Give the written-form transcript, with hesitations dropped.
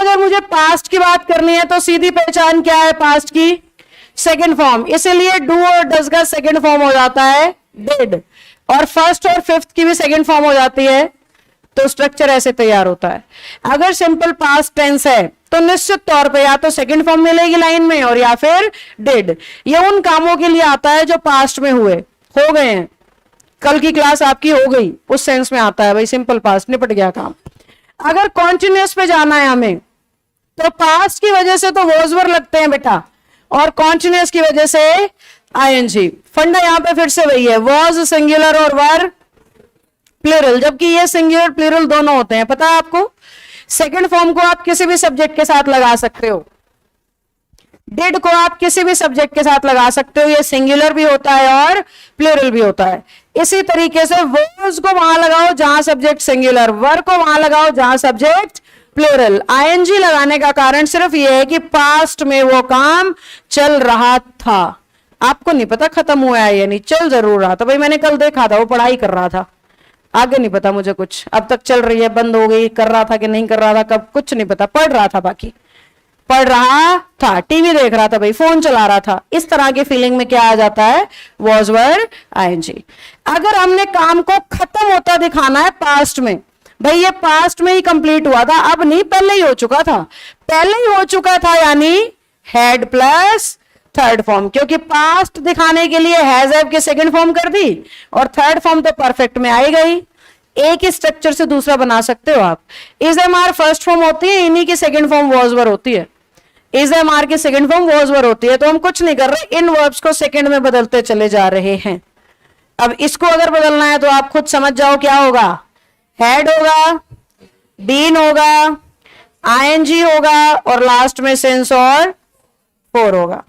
अगर मुझे पास्ट की बात करनी है तो सीधी पहचान क्या है पास्ट की? Second form. इसीलिए डू और डज का सेकंड फॉर्म हो जाता है डिड, और फर्स्ट और फिफ्थ की भी सेकंड फॉर्म हो जाती है। तो स्ट्रक्चर ऐसे तैयार होता है। अगर सिंपल पास्ट टेंस है तो निश्चित तौर पे या तो सेकंड फॉर्म मिलेगी लाइन में और या फिर डिड। ये उन कामों के लिए आता है जो पास्ट में हुए, हो गए हैं, कल की क्लास आपकी हो गई, उस सेंस में आता है भाई सिंपल पास्ट, निपट गया काम। अगर कॉन्टिन्यूअस पे जाना है हमें तो पास्ट की वजह से तो वॉज वर लगते हैं बेटा, और कॉन्टिन्यूअस की वजह से आईएनजी। फंडा यहां पे फिर से वही है, वॉज सिंगुलर और वर प्लूरल, जबकि ये सिंगुलर प्लूरल दोनों होते हैं, पता है आपको। सेकंड फॉर्म को आप किसी भी सब्जेक्ट के साथ लगा सकते हो, डिड को आप किसी भी सब्जेक्ट के साथ लगा सकते हो, ये सिंगुलर भी होता है और प्लूरल भी होता है। इसी तरीके से वॉज को वहां लगाओ जहां सब्जेक्ट सिंगुलर, वर को वहां लगाओ जहां सब्जेक्ट प्लूरल। आईएनजी लगाने का कारण सिर्फ ये है कि पास्ट में वो काम चल रहा था, आपको नहीं पता खत्म हुआ है या नहीं, चल जरूर रहा था भाई, मैंने कल देखा था वो पढ़ाई कर रहा था, आगे नहीं पता मुझे कुछ, अब तक चल रही है, बंद हो गई, कर रहा था कि नहीं कर रहा था, कब कुछ नहीं पता, पढ़ रहा था, बाकी पढ़ रहा था, टीवी देख रहा था भाई, फोन चला रहा था। इस तरह की फीलिंग में क्या आ जाता है? Was were ING. अगर हमने काम को खत्म होता दिखाना है पास्ट में, भाई ये पास्ट में ही कंप्लीट हुआ था, अब नहीं, पहले ही हो चुका था, पहले ही हो चुका था, यानी हैड प्लस थर्ड फॉर्म, क्योंकि पास्ट दिखाने के लिए हैज हैव के सेकंड फॉर्म कर दी और थर्ड फॉर्म तो परफेक्ट में आई गई। एक ही स्ट्रक्चर से दूसरा बना सकते हो आप। Is am are first form होती है, इन्हीं की सेकंड फॉर्म वॉज वर होती है, इज एम आर की सेकंड फॉर्म वॉज वर होती है। तो हम कुछ नहीं कर रहे, इन वर्ब्स को सेकंड में बदलते चले जा रहे हैं। अब इसको अगर बदलना है तो आप खुद समझ जाओ क्या होगा, हैड होगा, बीन होगा, आईएनजी होगा और लास्ट में सिंस और फोर होगा।